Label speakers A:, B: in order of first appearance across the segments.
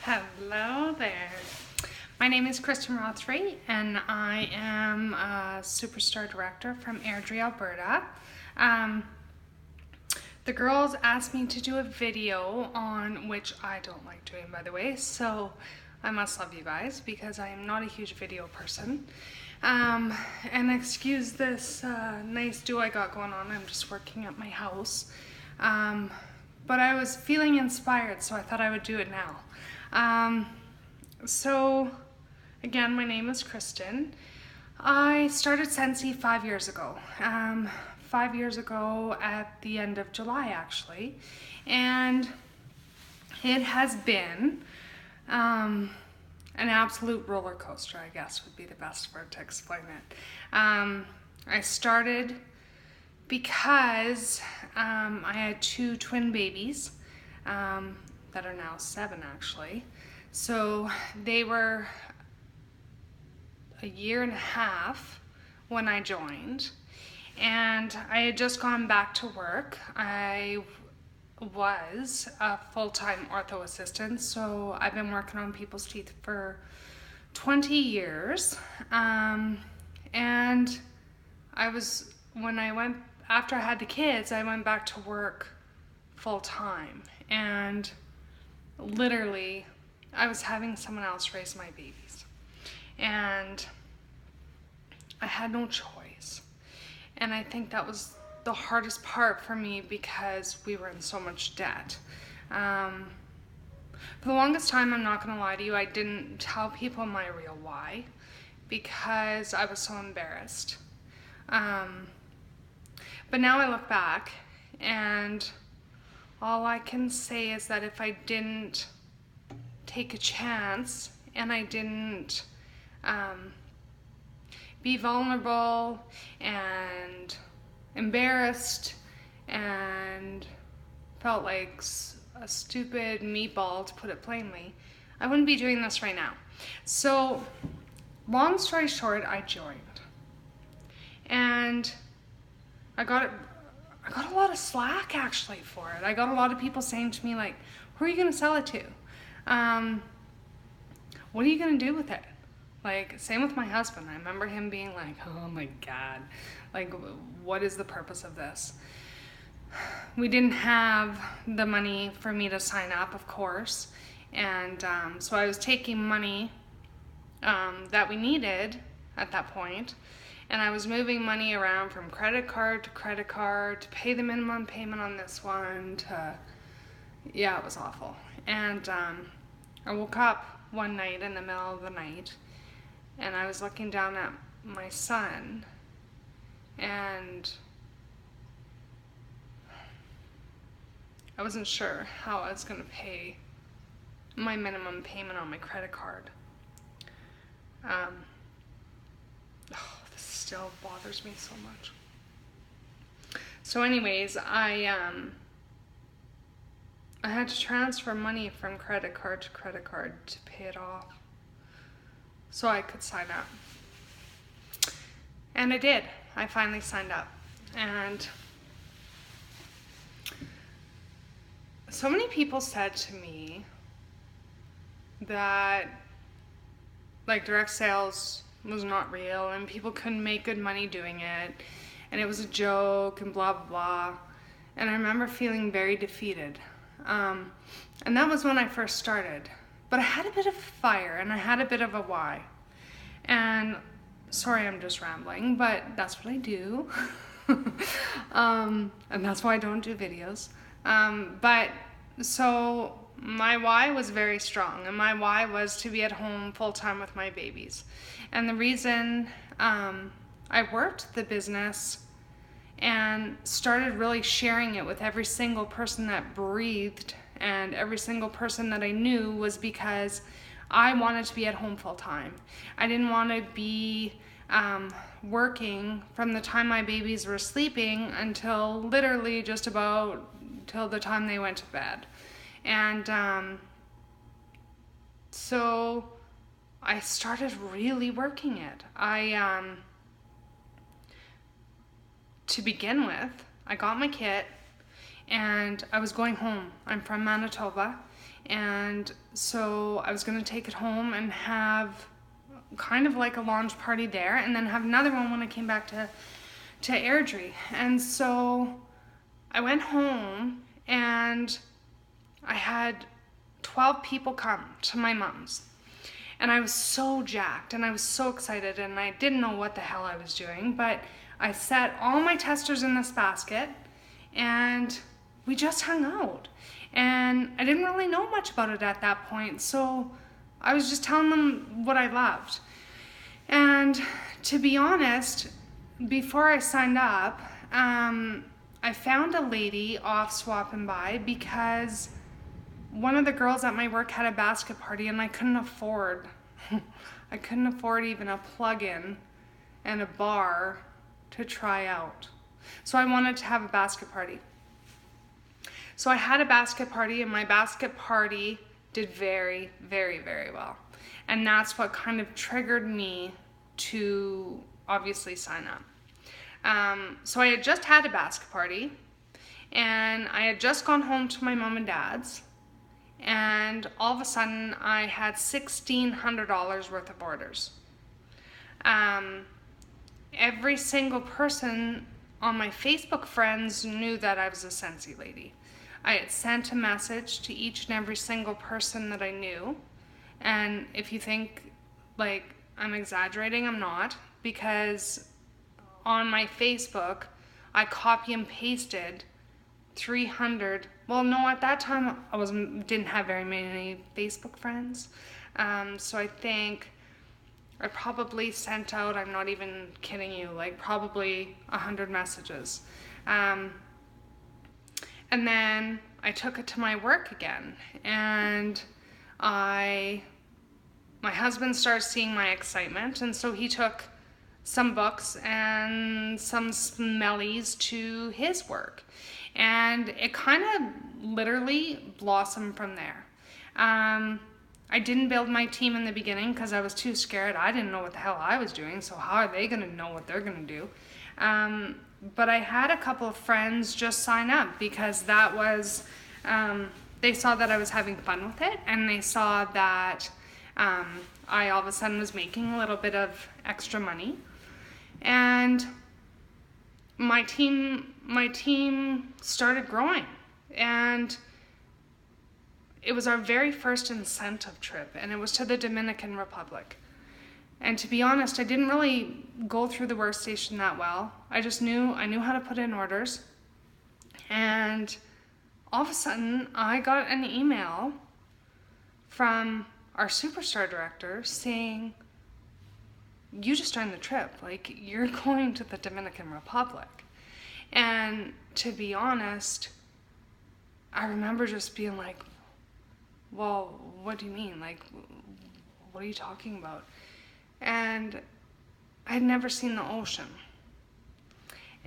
A: Hello there. My name is Kristen Rothery, and I am a Superstar Director from Airdrie, Alberta. The girls asked me to do a video on, which I don't like doing, by the way, so I must love you guys because I am not a huge video person. And excuse this nice do I got going on. I'm just working at my house. But I was feeling inspired, so I thought I would do it now. So again, my name is Kristen. I started Scentsy 5 years ago. 5 years ago at the end of July, actually. And it has been an absolute roller coaster, I guess would be the best word to explain it. I started because I had 2 twin babies that are now 7 actually. So they were a year and a half when I joined, and I had just gone back to work. I was a full-time ortho assistant, so I've been working on people's teeth for 20 years. And after I had the kids, I went back to work full-time, and literally I was having someone else raise my babies, and I had no choice. And I think that was the hardest part for me because we were in so much debt. For the longest time, I'm not gonna lie to you, I didn't tell people my real why because I was so embarrassed. But now I look back, and all I can say is that if I didn't take a chance and I didn't be vulnerable and embarrassed and felt like a stupid meatball, to put it plainly, I wouldn't be doing this right now. So long story short, I joined, and I got a lot of slack actually for it. I got a lot of people saying to me like, who are you gonna sell it to? What are you gonna do with it? Like, same with my husband. I remember him being like, oh my God, like, what is the purpose of this? We didn't have the money for me to sign up, of course. And so I was taking money that we needed at that point, and I was moving money around from credit card to pay the minimum payment on this one yeah, it was awful. And I woke up one night in the middle of the night, and I was looking down at my son, and I wasn't sure how I was gonna pay my minimum payment on my credit card. This still bothers me so much. So anyways, I had to transfer money from credit card to pay it off so I could sign up. And I did. I finally signed up. And so many people said to me that like direct sales was not real and people couldn't make good money doing it and it was a joke and blah blah blah. And I remember feeling very defeated. And that was when I first started. But I had a bit of fire and I had a bit of a why. And sorry, I'm just rambling, but that's what I do. And that's why I don't do videos. But so my why was very strong, and my why was to be at home full time with my babies. And the reason I worked the business and started really sharing it with every single person that breathed and every single person that I knew was because I wanted to be at home full time. I didn't want to be working from the time my babies were sleeping until literally just about till the time they went to bed. And so I started really working it. To begin with, I got my kit and I was going home. I'm from Manitoba, and so I was going to take it home and have kind of like a launch party there, and then have another one when I came back to Airdrie. And so I went home, and I had 12 people come to my mom's. And I was so jacked, and I was so excited, and I didn't know what the hell I was doing, but I set all my testers in this basket, and we just hung out. And I didn't really know much about it at that point, so I was just telling them what I loved. And to be honest, before I signed up, I found a lady off Swap and Buy because one of the girls at my work had a basket party, and I couldn't afford even a plug-in and a bar to try out. So I wanted to have a basket party. So I had a basket party, and my basket party did very, very, very well. And that's what kind of triggered me to obviously sign up. So I had just had a basket party, and I had just gone home to my mom and dad's, and all of a sudden I had $1,600 worth of orders. Every single person on my Facebook friends knew that I was a Scentsy lady. I had sent a message to each and every single person that I knew, and if you think like I'm exaggerating, I'm not, because on my Facebook I copy and pasted 300. Well, no, at that time I didn't have very many Facebook friends, so I think I probably sent out, I'm not even kidding you, like probably 100 messages. And then I took it to my work again, and my husband started seeing my excitement, and so he took some books and some smellies to his work. And it kind of literally blossomed from there. I didn't build my team in the beginning because I was too scared. I didn't know what the hell I was doing, so how are they going to know what they're going to do? But I had a couple of friends just sign up because that was, they saw that I was having fun with it, and they saw that I all of a sudden was making a little bit of extra money. And my team started growing, and it was our very first incentive trip, and it was to the Dominican Republic. And to be honest, I didn't really go through the workstation that well. I knew how to put in orders. And all of a sudden, I got an email from our Superstar director saying, you just joined the trip, like you're going to the Dominican Republic. And to be honest, I remember just being like, well, what do you mean? Like, what are you talking about? And I'd never seen the ocean.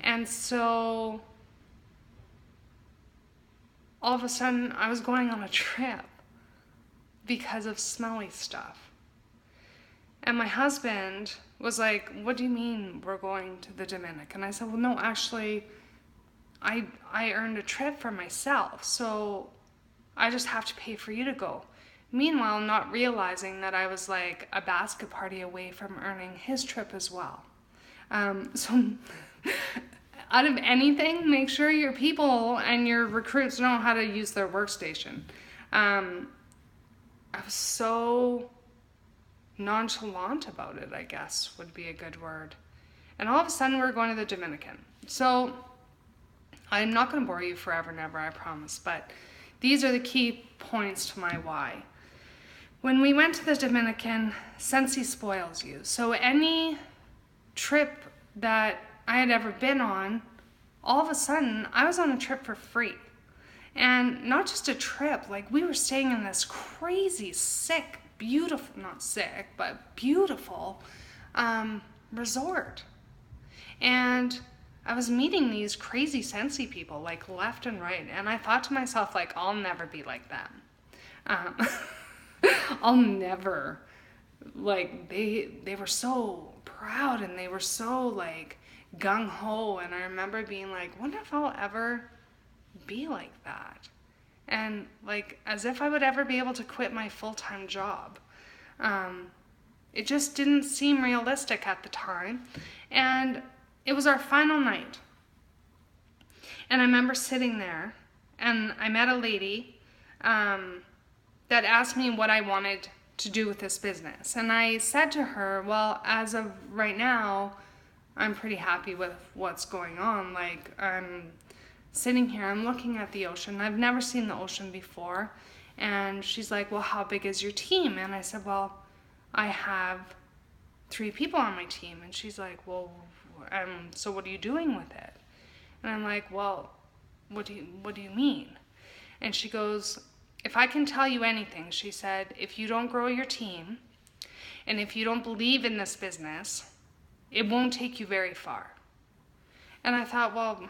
A: And so all of a sudden I was going on a trip because of smelly stuff. And my husband was like, what do you mean we're going to the Dominican? And I said, well, no, actually, I earned a trip for myself, so I just have to pay for you to go. Meanwhile, not realizing that I was like a basket party away from earning his trip as well. So out of anything, make sure your people and your recruits know how to use their workstation. I was so nonchalant about it, I guess would be a good word. And all of a sudden we're going to the Dominican. So I'm not going to bore you forever and ever, I promise, but these are the key points to my why. When we went to the Dominican, Scentsy spoils you. So any trip that I had ever been on, all of a sudden I was on a trip for free. And not just a trip, like we were staying in this crazy, sick, beautiful, not sick, but beautiful resort. And I was meeting these crazy Scentsy people, like left and right. And I thought to myself, like, I'll never be like them. I'll never, like, they were so proud and they were so like gung-ho. And I remember being like, wonder if I'll ever be like that. And like, as if I would ever be able to quit my full-time job. It just didn't seem realistic at the time. And it was our final night. And I remember sitting there, and I met a lady that asked me what I wanted to do with this business. And I said to her, well, as of right now, I'm pretty happy with what's going on. Like, I'm sitting here, I'm looking at the ocean. I've never seen the ocean before. And she's like, well, how big is your team? And I said, well, I have 3 people on my team. And she's like, well, so what are you doing with it? And I'm like, well, what do you mean? And she goes, if I can tell you anything, she said, if you don't grow your team, and if you don't believe in this business, it won't take you very far. And I thought, well,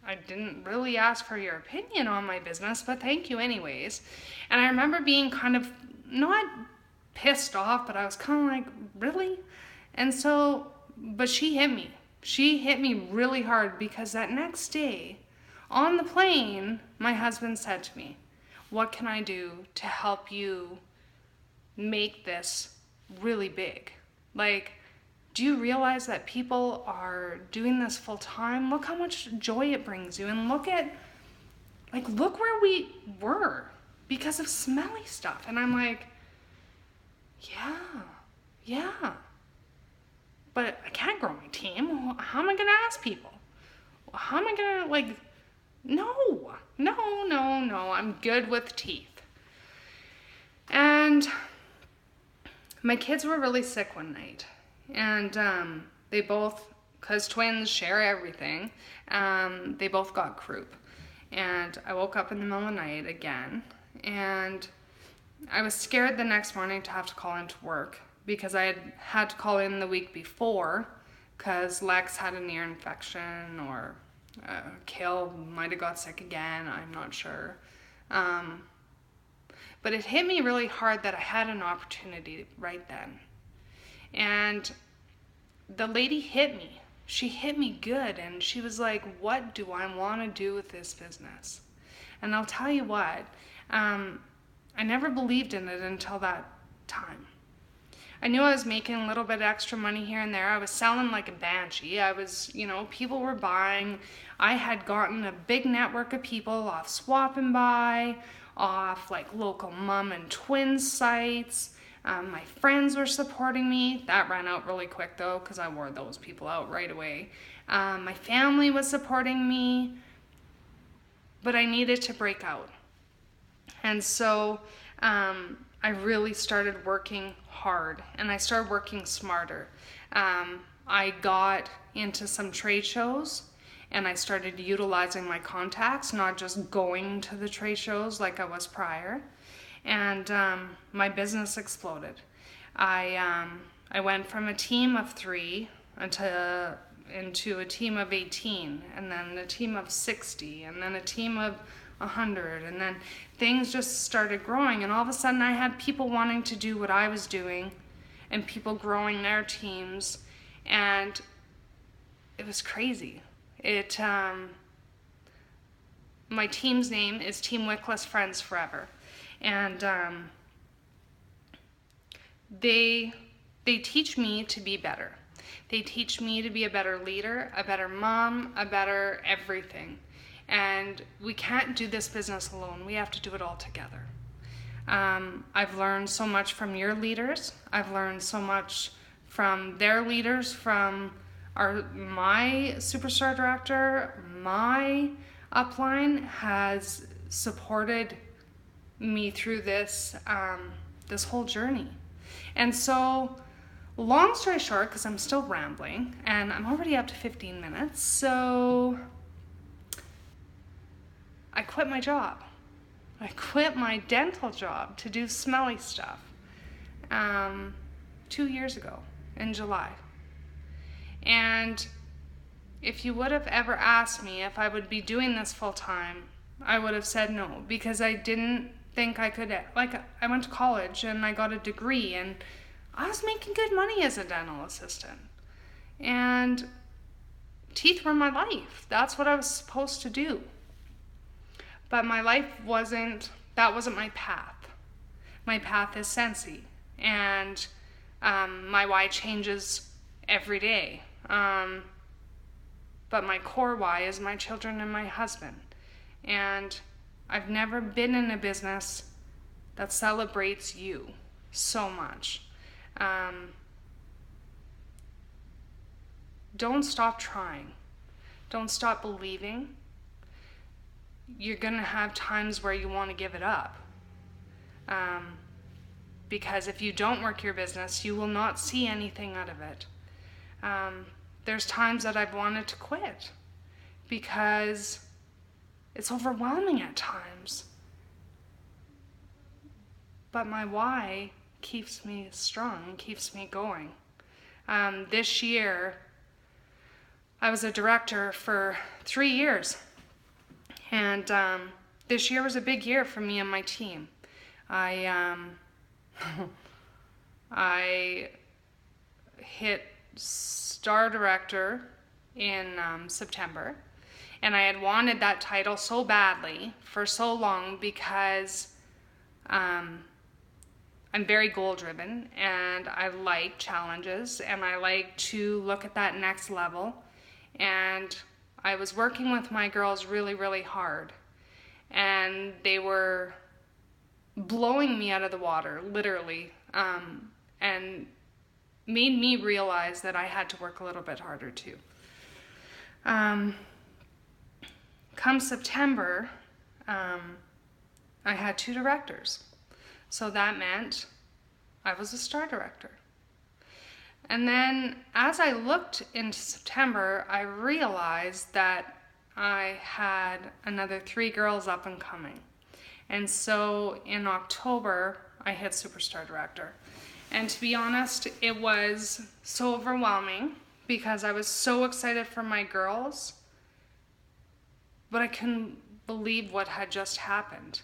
A: I didn't really ask for your opinion on my business, but thank you anyways. And I remember being kind of, not pissed off, but I was kind of like, really? And so, but she hit me. She hit me really hard, because that next day on the plane, my husband said to me, what can I do to help you make this really big? Like, do you realize that people are doing this full time? Look how much joy it brings you. And look where we were because of smelly stuff. And I'm like, yeah. But I can't grow my team. How am I going to ask people? How am I going to, no. I'm good with teeth. And my kids were really sick one night. And they both, because twins share everything, they both got croup. And I woke up in the middle of the night again. And I was scared the next morning to have to call into work, because I had to call in the week before because Lex had an ear infection, or Kale might have got sick again, I'm not sure. But it hit me really hard that I had an opportunity right then. And the lady hit me. She hit me good, and she was like, what do I want to do with this business? And I'll tell you what, I never believed in it until that time. I knew I was making a little bit extra money here and there. I was selling like a banshee. I was, people were buying. I had gotten a big network of people off Swap and Buy, off like local mom and twin sites. My friends were supporting me. That ran out really quick though, because I wore those people out right away. My family was supporting me, but I needed to break out. And so I really started working hard, and I started working smarter. I got into some trade shows, and I started utilizing my contacts, not just going to the trade shows like I was prior. And my business exploded. I went from a team of 3 into a team of 18, and then a team of 60, and then a team of 100, and then things just started growing, and all of a sudden I had people wanting to do what I was doing, and people growing their teams, and it was crazy. My team's name is Team Wickless Friends Forever, and they teach me to be better. They teach me to be a better leader, a better mom, a better everything. And we can't do this business alone. We have to do it all together. I've learned so much from your leaders. I've learned so much from their leaders, from my superstar director. My upline has supported me through this whole journey. And so, long story short, because I'm still rambling, and I'm already up to 15 minutes, so I quit my job. I quit my dental job to do smelly stuff 2 years ago in July. And if you would have ever asked me if I would be doing this full time, I would have said no, because I didn't think I could. I went to college and I got a degree, and I was making good money as a dental assistant. And teeth were my life. That's what I was supposed to do. But my life wasn't my path. My path is Scentsy, and my why changes every day. But my core why is my children and my husband. And I've never been in a business that celebrates you so much. Don't stop trying. Don't stop believing. You're going to have times where you want to give it up. Because if you don't work your business, you will not see anything out of it. There's times that I've wanted to quit because it's overwhelming at times. But my why keeps me strong and keeps me going. This year, I was a director for 3 years. And this year was a big year for me and my team. I hit star director in September, and I had wanted that title so badly for so long because I'm very goal driven, and I like challenges, and I like to look at that next level. And I was working with my girls really, really hard, and they were blowing me out of the water, literally, and made me realize that I had to work a little bit harder too. Come September, I had 2 directors. So that meant I was a star director. And then as I looked into September, I realized that I had another 3 girls up and coming. And so in October, I hit Superstar Director. And to be honest, it was so overwhelming because I was so excited for my girls, but I couldn't believe what had just happened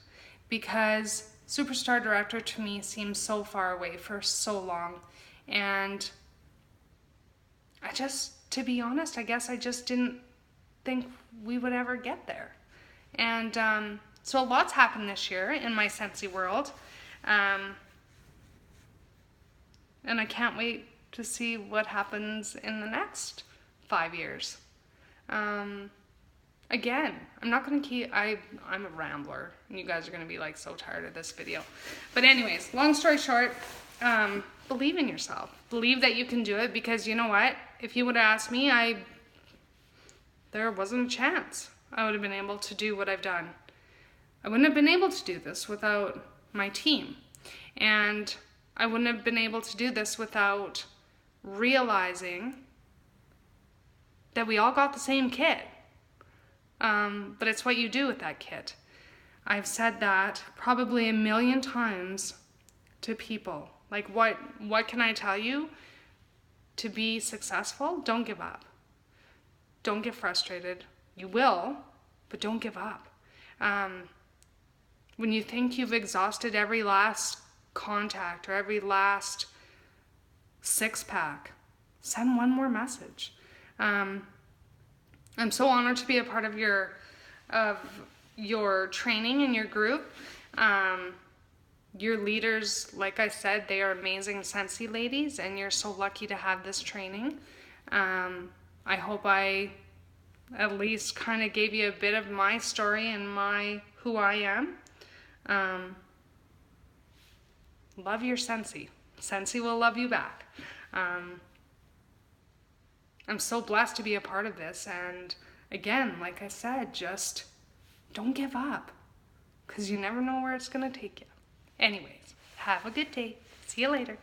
A: because Superstar Director to me seemed so far away for so long. And to be honest, I guess I just didn't think we would ever get there. And so a lot's happened this year in my Scentsy world. And I can't wait to see what happens in the next 5 years. Again, I'm not going to keep, I'm a rambler, and you guys are going to be like so tired of this video. But anyways, long story short, believe in yourself. Believe that you can do it, because you know what? If you would have asked me, there wasn't a chance I would have been able to do what I've done. I wouldn't have been able to do this without my team. And I wouldn't have been able to do this without realizing that we all got the same kit. But it's what you do with that kit. I've said that probably a million times to people. Like, what can I tell you? To be successful, don't give up. Don't get frustrated. You will, but don't give up. When you think you've exhausted every last contact or every last 6-pack, send one more message. I'm so honored to be a part of your training and your group. Your leaders, like I said, they are amazing Scentsy ladies, and you're so lucky to have this training. I hope I at least kind of gave you a bit of my story and who I am. Love your Scentsy. Scentsy will love you back. I'm so blessed to be a part of this, and again, like I said, just don't give up, because you never know where it's going to take you. Anyways, have a good day. See you later.